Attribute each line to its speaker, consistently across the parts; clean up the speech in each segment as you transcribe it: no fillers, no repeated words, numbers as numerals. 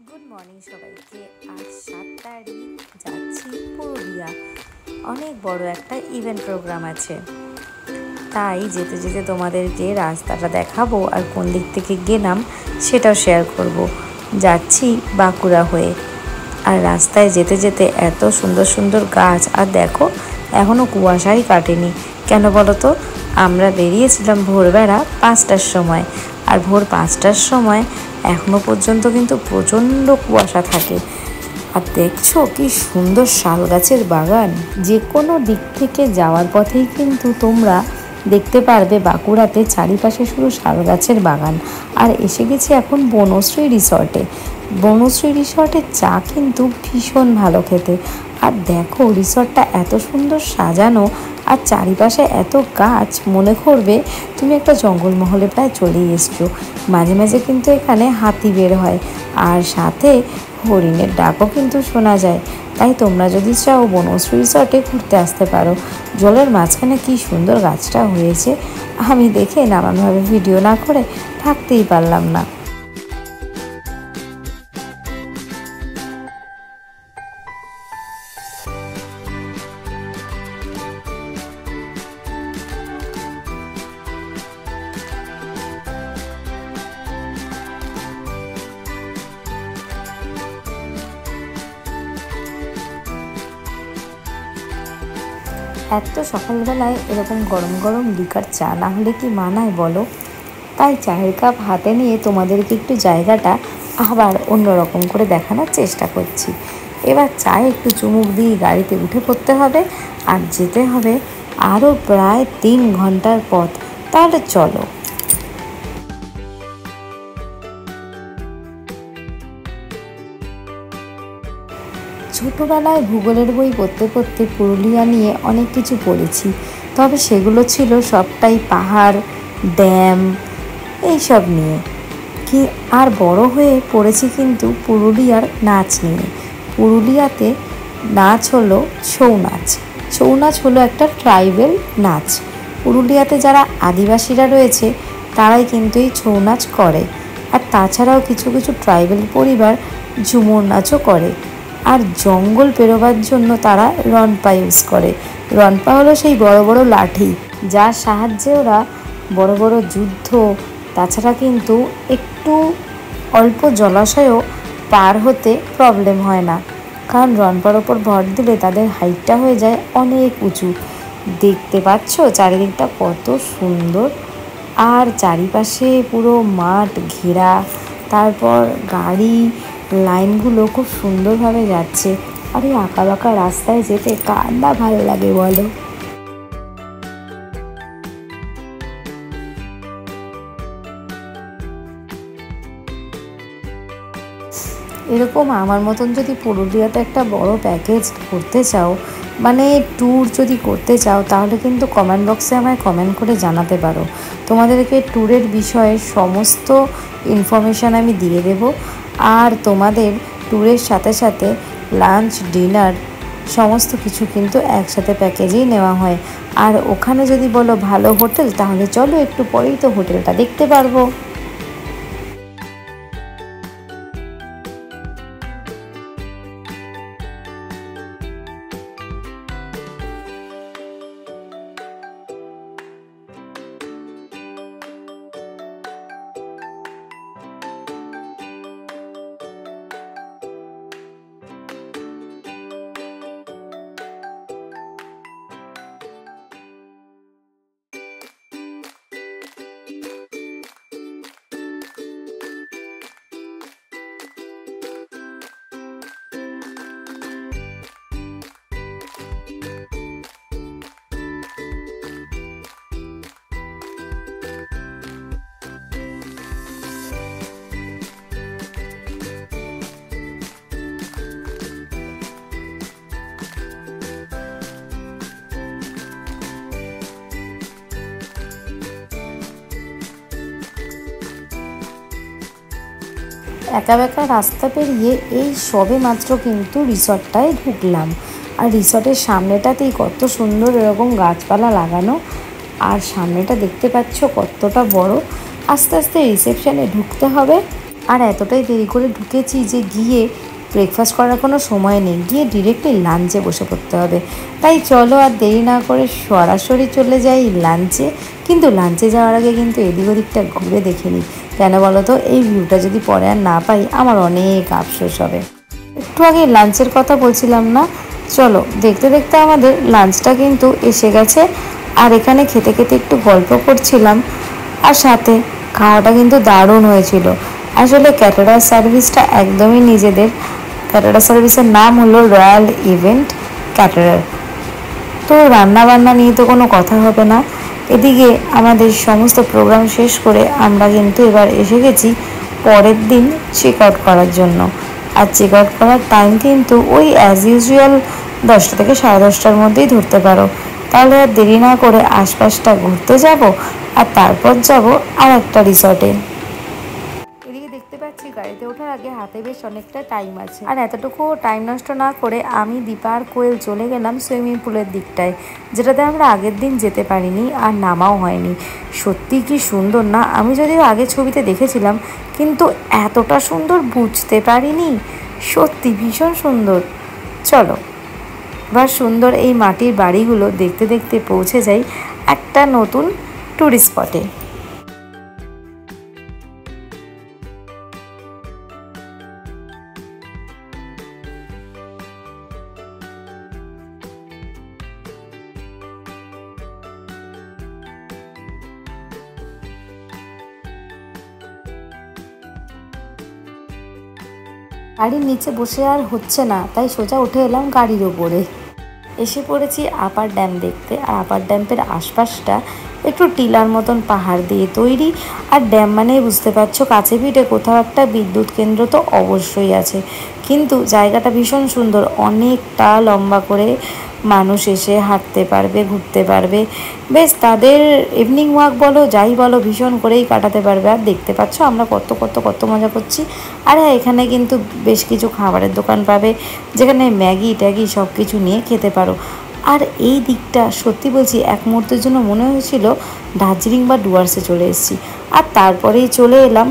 Speaker 1: Good morning সবাইকে। আজ 7 তারিখ, যাচ্ছি পুরুলিয়া। অনেক বড় একটা ইভেন্ট প্রোগ্রাম আছে, তাই যেতে যেতে তোমাদেরকে রাস্তাটা দেখাবো আর কোন দিক থেকে গেলাম সেটাও শেয়ার করব। যাচ্ছি বাঁকুড়া হয়ে, আর রাস্তায় যেতে যেতে এত সুন্দর সুন্দর গাছ, আর দেখো এখনও কুয়াশাই কাটেনি। কেন বলো তো? আমরা বেরিয়েছিলাম ভোরবেলা 5টার সময়, আর ভোর 5টার সময় এখনও পর্যন্ত কিন্তু প্রচণ্ড কুয়াশা থাকে। আর দেখছো কি সুন্দর শাল গাছের বাগান। যে কোনো দিক থেকে যাওয়ার পথেই কিন্তু তোমরা দেখতে পারবে বাঁকুড়াতে চারিপাশে শুধু শাল গাছের বাগান। আর এসে গেছি এখন বনশ্রী রিসর্টে। বনশ্রী রিসর্টের চা কিন্তু ভীষণ ভালো খেতে। আর দেখো রিসর্টটা এত সুন্দর সাজানো, আর চারিপাশে এত গাছ, মনে করবে তুমি একটা জঙ্গলমহলে প্রায় চলেই এসছো। মাঝে মাঝে কিন্তু এখানে হাতি বের হয়, আর সাথে হরিণের ডাকও কিন্তু শোনা যায়। তাই তোমরা যদি চাও বনশ্রী রিসর্টে ঘুরতে আসতে পারো। জলের মাঝখানে কি সুন্দর গাছটা হয়েছে, আমি দেখে নানানভাবে ভিডিও না করে থাকতেই পারলাম না। এত সকালবেলায় এরকম গরম গরম লিকার চা না হলে কি মানায় বলো? তাই চায়ের কাপ হাতে নিয়ে তোমাদেরকে একটু জায়গাটা আবার অন্যরকম করে দেখানোর চেষ্টা করছি। এবার চায়ে একটু চুমুক দিয়ে গাড়িতে উঠে পড়তে হবে, আর যেতে হবে আরও প্রায় 3 ঘন্টার পথ। তাহলে চলো। ছোটোবেলায় ভূগোলের বই পড়তে পড়তে পুরুলিয়া নিয়ে অনেক কিছু পড়েছি, তবে সেগুলো ছিল সবটাই পাহাড়, ড্যাম, এইসব নিয়ে। কি আর বড় হয়ে পড়েছি কিন্তু পুরুলিয়ার নাচ নিয়ে। পুরুলিয়াতে নাচ হলো ছৌ নাচ। ছৌ নাচ হলো একটা ট্রাইবেল নাচ। পুরুলিয়াতে যারা আদিবাসীরা রয়েছে তারাই কিন্তু এই ছৌ নাচ করে। আর তাছাড়াও কিছু কিছু ট্রাইবেল পরিবার ঝুমুর নাচও করে। আর জঙ্গল পেরোবার জন্য তারা রনপা ইউজ করে। রনপা হলো সেই বড় বড় লাঠি, যার সাহায্যে ওরা বড় বড় যুদ্ধ, তাছাড়া কিন্তু একটু অল্প জলাশয়ও পার হতে প্রবলেম হয় না, কারণ রনপার ওপর ভর দিলে তাদের হাইটটা হয়ে যায় অনেক উঁচু। দেখতে পাচ্ছ চারিদিকটা কত সুন্দর, আর চারিপাশে পুরো মাঠ ঘেরা, তারপর গাড়ি লাইনগুলো খুব সুন্দরভাবে যাচ্ছে। আর এই আঁকা বাঁকা রাস্তায় যেতে কার না ভালো লাগে বলো? এরকম আমার মতন যদি পুরুলিয়াতে একটা বড় প্যাকেজ করতে চাও, মানে ট্যুর যদি করতে চাও, তাহলে কিন্তু কমেন্ট বক্সে আমায় কমেন্ট করে জানাতে পারো। তোমাদেরকে ট্যুরের বিষয়ে সমস্ত ইনফরমেশান আমি দিয়ে দেব। আর তোমাদের ট্যুরের সাথে সাথে লাঞ্চ, ডিনার সমস্ত কিছু কিন্তু একসাথে প্যাকেজেই নেওয়া হয়। আর ওখানে যদি বলো ভালো হোটেল, তাহলে চলো একটু পরেই তো হোটেলটা দেখতে পারবো। একা বেঁকা রাস্তা পেরিয়ে এই সবে মাত্র কিন্তু রিসর্টটায় ঢুকলাম। আর রিসর্টের সামনেটাতেই কত সুন্দর এরকম গাছপালা লাগানো, আর সামনেটা দেখতে পাচ্ছ কতটা বড়। আস্তে আস্তে রিসেপশনে ঢুকতে হবে, আর এতটাই দেরি করে ঢুকেছি যে গিয়ে ব্রেকফাস্ট করার কোনো সময় নেই, গিয়ে ডিরেক্টলি লাঞ্চে বসে পড়তে হবে। তাই চলো আর দেরি না করে সরাসরি চলে যাই লাঞ্চে। কিন্তু লাঞ্চে যাওয়ার আগে কিন্তু এদিক ওদিকটা ঘুরে দেখে নিই, কেন বলো তো, এই ভিউটা যদি পরে আর না পাই আমার অনেক আফসোস হবে। একটু আগে লাঞ্চের কথা বলছিলাম না, চলো দেখতে দেখতে আমাদের লাঞ্চটা কিন্তু এসে গেছে। আর এখানে খেতে খেতে একটু গল্প করছিলাম, আর সাথে খাওয়াটা কিন্তু দারুণ হয়েছিল। আসলে ক্যাটারার সার্ভিসটা একদমই নিজেদের। ক্যাটারার সার্ভিসের নাম হলো রয়্যাল ইভেন্ট ক্যাটারার। তো রান্না বান্না নিয়ে তো কোনো কথা হবে না। এদিকে আমাদের সমস্ত প্রোগ্রাম শেষ করে আমরা কিন্তু এবার এসে গেছি পরের দিন চেক আউট করার জন্য। আর চেক আউট করার টাইম কিন্তু ওই অ্যাজ ইউজুয়াল 10টা থেকে 10:30টার মধ্যেই ধরতে পারো। তাহলে আর দেরি না করে আশপাশটা ঘুরতে যাব, আর তারপর যাব আর একটা রিসর্টে। এদিকে দেখতে পাচ্ছি গাড়িতে ওঠার আগে হাতে বেশ অনেকটা টাইম আছে, আর এতটুকু টাইম নষ্ট না করে আমি দীপা আর কোয়েল চলে গেলাম সুইমিং পুলের দিকটায়, যেটাতে আমরা আগের দিন যেতে পারিনি আর নামাও হয়নি। সত্যি কি সুন্দর না, আমি যদিও আগে ছবিতে দেখেছিলাম কিন্তু এতটা সুন্দর বুঝতে পারিনি। সত্যি ভীষণ সুন্দর। চলো এবার সুন্দর এই মাটির বাড়িগুলো দেখতে দেখতে পৌঁছে যাই একটা নতুন টুরিস্ট স্পটে। গাড়ির নিচে বসে আর হচ্ছে না, তাই সোজা উঠে এলাম গাড়ির ওপরে। এসে পড়েছি আপার ড্যাম দেখতে। আর আপার ড্যামের আশপাশটা একটু টিলার মতন পাহাড় দিয়ে তৈরি। আর ড্যাম মানেই বুঝতে পারছো কাছে পিঠে কোথাও একটা বিদ্যুৎ কেন্দ্র তো অবশ্যই আছে। কিন্তু জায়গাটা ভীষণ সুন্দর, অনেকটা লম্বা করে মানুষ এসে হাঁটতে পারবে, ঘুরতে পারবে, বেশ তাদের ইভিনিং ওয়াক বলো যাই বলো ভীষণ করেই কাটাতে পারবে। আর দেখতে পাচ্ছ আমরা কত কত কত মজা করছি। আর হ্যাঁ, এখানে কিন্তু বেশ কিছু খাবারের দোকান পাবে, যেখানে ম্যাগি ট্যাগি সব কিছু নিয়ে খেতে পারো। আর এই দিকটা সত্যি বলছি এক মুহূর্তের জন্য মনে হয়েছিল দার্জিলিং বা ডুয়ার্সে চলে এসেছি। আর তারপরেই চলে এলাম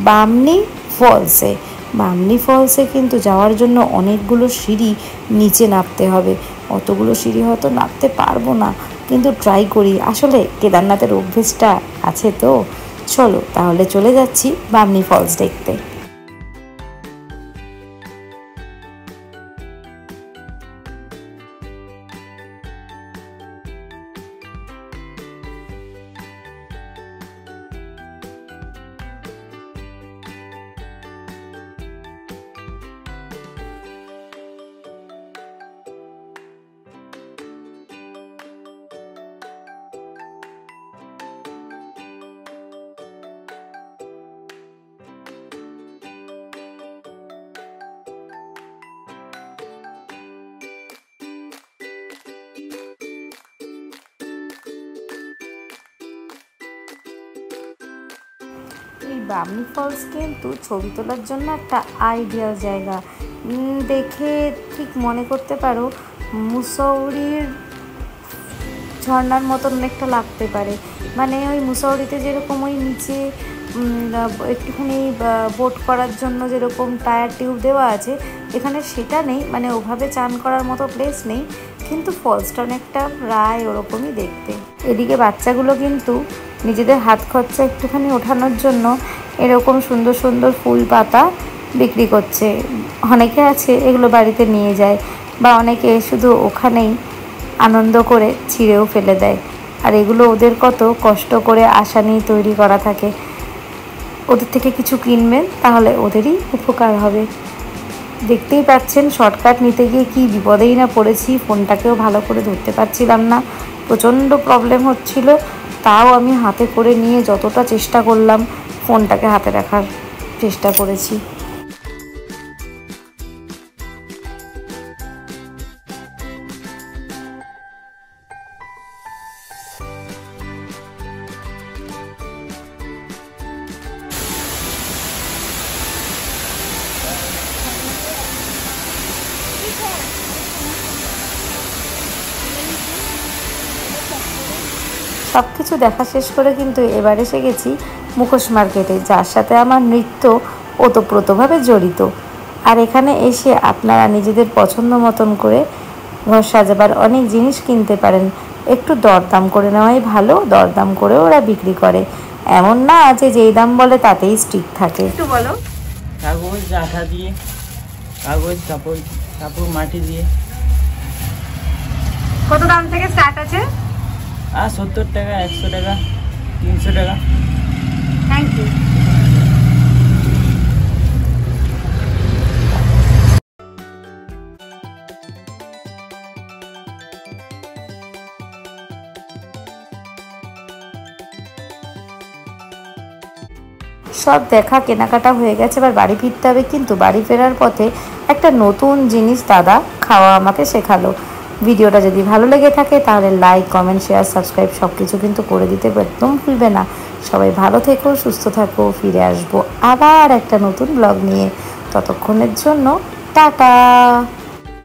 Speaker 1: বামনি ফলসে। বামনি ফলসে কিন্তু যাওয়ার জন্য অনেকগুলো সিঁড়ি নিচে নামতে হবে। অতগুলো সিঁড়ি হয়তো নামতে পারবো না, কিন্তু ট্রাই করি, আসলে কেদারনাথের অভ্যেসটা আছে তো। চলো তাহলে চলে যাচ্ছি বামনি ফলস দেখতে। এই বামনি ফলস কিন্তু ছবি তোলার জন্য একটা আইডিয়াল জায়গা। দেখে ঠিক মনে করতে পারো মুসৌরির ঝর্ণার মতন অনেকটা লাগতে পারে। মানে ওই মুসৌরিতে যেরকম ওই নিচে একটুখানি বোট করার জন্য যেরকম টায়ার টিউব দেওয়া আছে, এখানে সেটা নেই, মানে ওভাবে চান করার মতো প্লেস নেই, কিন্তু ফলসটা অনেকটা প্রায় ওরকমই দেখতে। এদিকে বাচ্চাগুলো কিন্তু নিজেদের হাত খরচা একটুখানি ওঠানোর জন্য এরকম সুন্দর সুন্দর ফুল পাতা বিক্রি করছে। অনেকে আছে এগুলো বাড়িতে নিয়ে যায়, বা অনেকে শুধু ওখানেই আনন্দ করে ছিঁড়েও ফেলে দেয়। আর এগুলো ওদের কত কষ্ট করে আশা নিয়ে তৈরি করা থাকে, ওদের থেকে কিছু কিনবেন তাহলে ওদেরই উপকার হবে। দেখতেই পাচ্ছেন শর্টকাট নিতে গিয়ে কি বিপদেই না পড়েছি, ফোনটাকেও ভালো করে ধরতে পারছিলাম না, প্রচণ্ড প্রবলেম হচ্ছিল। তাও আমি হাতে করে নিয়ে যতটা চেষ্টা করলাম ফোনটাকে হাতে রাখার চেষ্টা করেছি। সব কিছু দেখা শেষ করে কিন্তু এবার এসে গেছি মুখোশ মার্কেটে, যার সাথে আমার নৃত্য ওতপ্রোতভাবে জড়িত। আর এখানে এসে আপনারা নিজেদের পছন্দ মতন করে ঘর সাজাবার অনেক জিনিস কিনতে পারেন। একটু দরদাম করে নেওয়াই ভালো, দরদাম করে ওরা বিক্রি করে, এমন না যে যেই দাম বলে তাতেই স্টিক থাকে। একটু বলো।
Speaker 2: কাগজ আঠা দিয়ে, কাগজ কাপড় কাপড় মাটি দিয়ে।
Speaker 1: কত দাম থেকে স্টার্ট আছে?
Speaker 2: 70 টাকা, 100 টাকা, 300 টাকা।
Speaker 1: Thank you. সব দেখা কেনাকাটা হয়ে গেছে, এবার বাড়ি ফিরতে হবে। কিন্তু বাড়ি ফেরার পথে একটা নতুন জিনিস দাদা খাওয়া আমাকে শেখালো। ভিডিওটা যদি ভালো লেগে থাকে তাহলে লাইক, কমেন্ট, শেয়ার, সাবস্ক্রাইব সব কিছু কিন্তু করে দিতে একদম ভুলবে না। সবাই ভালো থেকো, সুস্থ থাকো। ফিরে আসবো আবার একটা নতুন ব্লগ নিয়ে। ততক্ষণের জন্য টাটা।